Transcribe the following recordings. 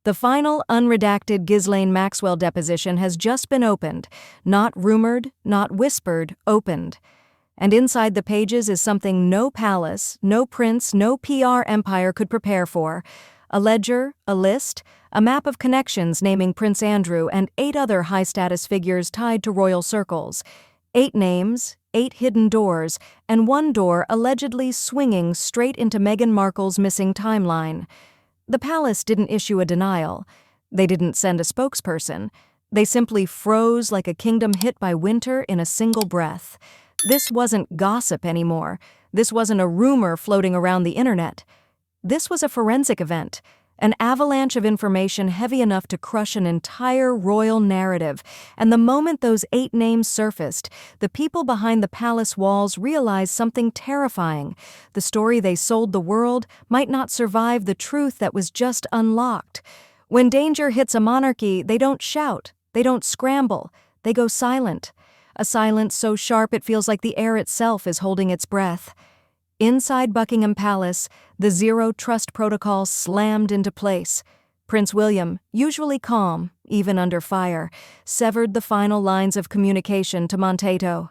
The final unredacted Ghislaine Maxwell deposition has just been opened. Not rumored, not whispered, opened. And inside the pages is something no palace, no prince, no PR empire could prepare for. A ledger, a list, a map of connections naming Prince Andrew and 8 other high-status figures tied to royal circles. 8 names, 8 hidden doors, and 1 door allegedly swinging straight into Meghan Markle's missing timeline. The palace didn't issue a denial. They didn't send a spokesperson. They simply froze like a kingdom hit by winter in a single breath. This wasn't gossip anymore. This wasn't a rumor floating around the internet. This was a forensic event, an avalanche of information heavy enough to crush an entire royal narrative. And the moment those 8 names surfaced, the people behind the palace walls realized something terrifying. The story they sold the world might not survive the truth that was just unlocked. When danger hits a monarchy, they don't shout, they don't scramble, they go silent. A silence so sharp it feels like the air itself is holding its breath. Inside Buckingham Palace, the Zero Trust Protocol slammed into place. Prince William, usually calm, even under fire, severed the final lines of communication to Monteto.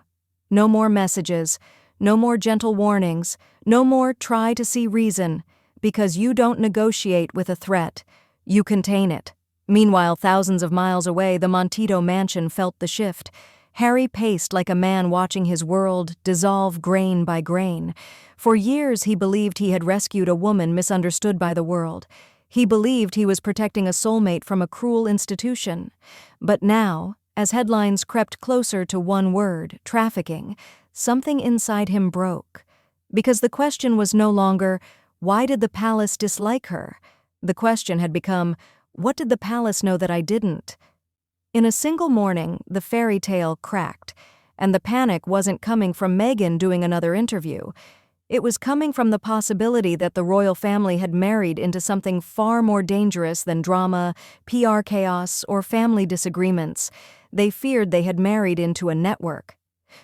No more messages, no more gentle warnings, no more try to see reason, because you don't negotiate with a threat, you contain it. Meanwhile, thousands of miles away, the Monteto mansion felt the shift. Harry paced like a man watching his world dissolve grain by grain. For years he believed he had rescued a woman misunderstood by the world. He believed he was protecting a soulmate from a cruel institution. But now, as headlines crept closer to one word, trafficking, something inside him broke. Because the question was no longer, why did the palace dislike her? The question had become, what did the palace know that I didn't? In a single morning, the fairy tale cracked, and the panic wasn't coming from Meghan doing another interview. It was coming from the possibility that the royal family had married into something far more dangerous than drama, PR chaos, or family disagreements. They feared they had married into a network.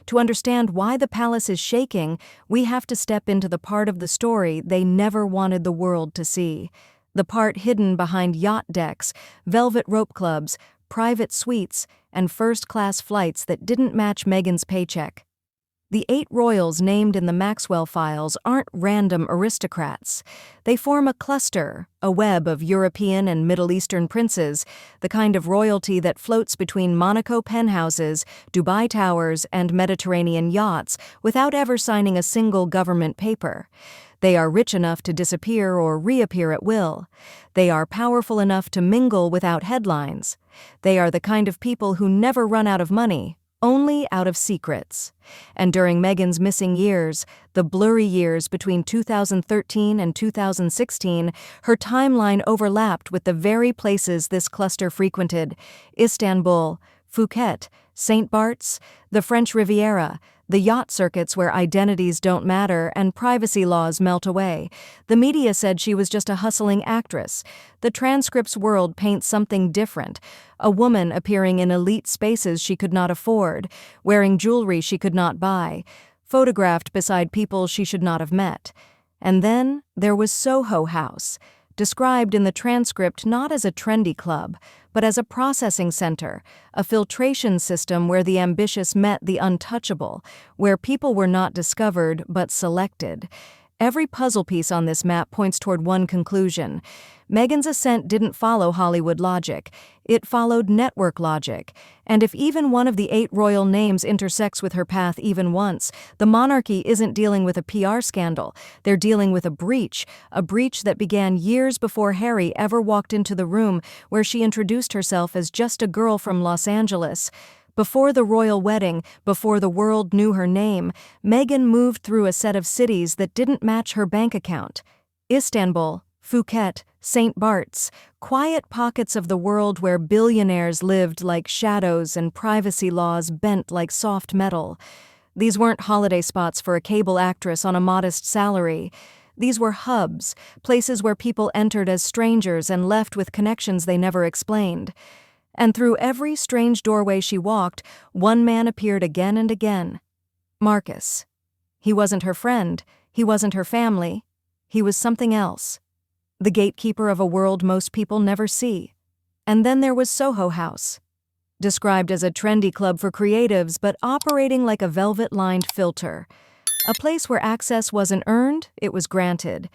To understand why the palace is shaking, we have to step into the part of the story they never wanted the world to see. The part hidden behind yacht decks, velvet rope clubs, private suites, and first-class flights that didn't match Meghan's paycheck. The 8 royals named in the Maxwell files aren't random aristocrats. They form a cluster, a web of European and Middle Eastern princes, the kind of royalty that floats between Monaco penthouses, Dubai towers, and Mediterranean yachts without ever signing a single government paper. They are rich enough to disappear or reappear at will. They are powerful enough to mingle without headlines. They are the kind of people who never run out of money, only out of secrets. And during Meghan's missing years, the blurry years between 2013 and 2016, her timeline overlapped with the very places this cluster frequented: Istanbul, Phuket, St. Bart's, the French Riviera, the yacht circuits where identities don't matter and privacy laws melt away. The media said she was just a hustling actress. The transcripts world paints something different. A woman appearing in elite spaces she could not afford, wearing jewelry she could not buy, photographed beside people she should not have met. And then there was Soho House, described in the transcript not as a trendy club, but as a processing center, a filtration system where the ambitious met the untouchable, where people were not discovered but selected. Every puzzle piece on this map points toward one conclusion. Meghan's ascent didn't follow Hollywood logic. It followed network logic. And if even one of the 8 royal names intersects with her path even once, the monarchy isn't dealing with a PR scandal. They're dealing with a breach that began years before Harry ever walked into the room where she introduced herself as just a girl from Los Angeles. Before the royal wedding, before the world knew her name, Meghan moved through a set of cities that didn't match her bank account. Istanbul, Phuket, St. Bart's, quiet pockets of the world where billionaires lived like shadows and privacy laws bent like soft metal. These weren't holiday spots for a cable actress on a modest salary. These were hubs, places where people entered as strangers and left with connections they never explained. And through every strange doorway she walked, one man appeared again and again. Marcus. He wasn't her friend, he wasn't her family, he was something else. the gatekeeper of a world most people never see. And then there was Soho House, described as a trendy club for creatives but operating like a velvet-lined filter. A place where access wasn't earned, it was granted.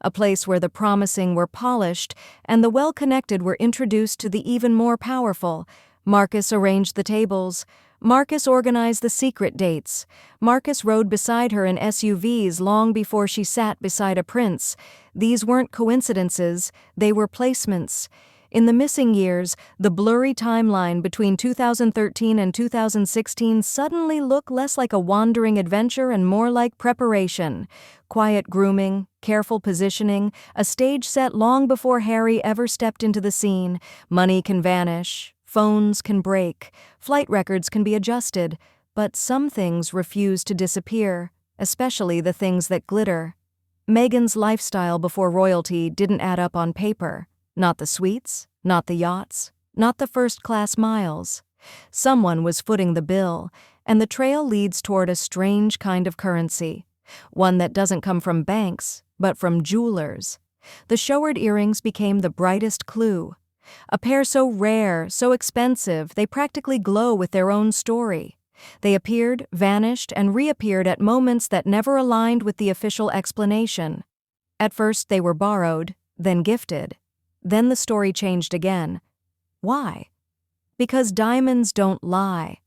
A place where the promising were polished and the well-connected were introduced to the even more powerful. Marcus arranged the tables. Marcus organized the secret dates. Marcus rode beside her in SUVs long before she sat beside a prince. These weren't coincidences, they were placements. In the missing years, the blurry timeline between 2013 and 2016 suddenly looked less like a wandering adventure and more like preparation. Quiet grooming, careful positioning, a stage set long before Harry ever stepped into the scene. Money can vanish, phones can break, flight records can be adjusted, but some things refuse to disappear, especially the things that glitter. Meghan's lifestyle before royalty didn't add up on paper. Not the suites, not the yachts, not the first-class miles. Someone was footing the bill, and the trail leads toward a strange kind of currency, one that doesn't come from banks, but from jewelers. The showered earrings became the brightest clue. A pair so rare, so expensive, they practically glow with their own story. They appeared, vanished, and reappeared at moments that never aligned with the official explanation. At first they were borrowed, then gifted. Then the story changed again. Why? Because diamonds don't lie.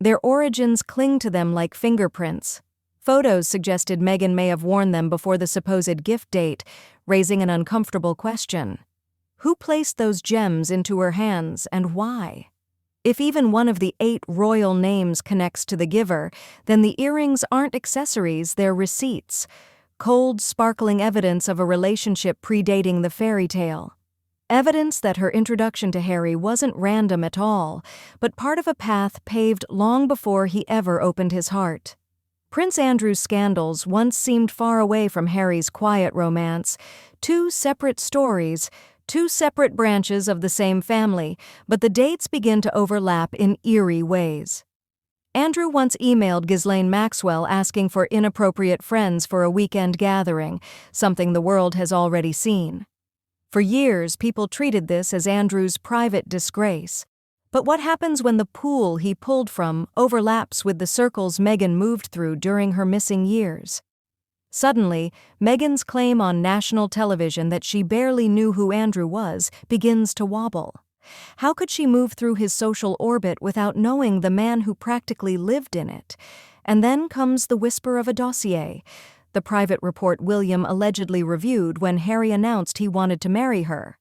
Their origins cling to them like fingerprints. Photos suggested Meghan may have worn them before the supposed gift date, raising an uncomfortable question. Who placed those gems into her hands and why? If even one of the 8 royal names connects to the giver, then the earrings aren't accessories, they're receipts. Cold, sparkling evidence of a relationship predating the fairy tale. Evidence that her introduction to Harry wasn't random at all, but part of a path paved long before he ever opened his heart. Prince Andrew's scandals once seemed far away from Harry's quiet romance. 2 separate stories, 2 separate branches of the same family, but the dates begin to overlap in eerie ways. Andrew once emailed Ghislaine Maxwell asking for inappropriate friends for a weekend gathering, something the world has already seen. For years, people treated this as Andrew's private disgrace. But what happens when the pool he pulled from overlaps with the circles Meghan moved through during her missing years? Suddenly, Meghan's claim on national television that she barely knew who Andrew was begins to wobble. How could she move through his social orbit without knowing the man who practically lived in it? And then comes the whisper of a dossier. The private report William allegedly reviewed when Harry announced he wanted to marry her.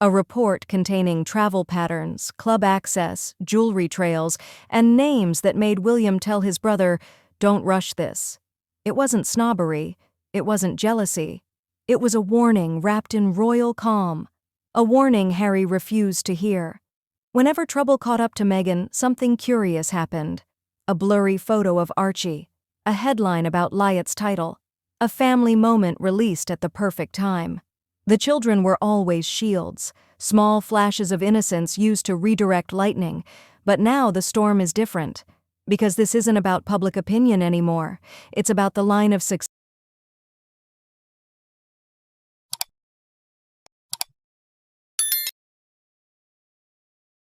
A report containing travel patterns, club access, jewelry trails, and names that made William tell his brother, "Don't rush this." It wasn't snobbery, it wasn't jealousy. It was a warning wrapped in royal calm. A warning Harry refused to hear. Whenever trouble caught up to Meghan, something curious happened. A blurry photo of Archie, a headline about Lyot's title, a family moment released at the perfect time. The children were always shields, small flashes of innocence used to redirect lightning, but now the storm is different. Because this isn't about public opinion anymore, it's about the line of success.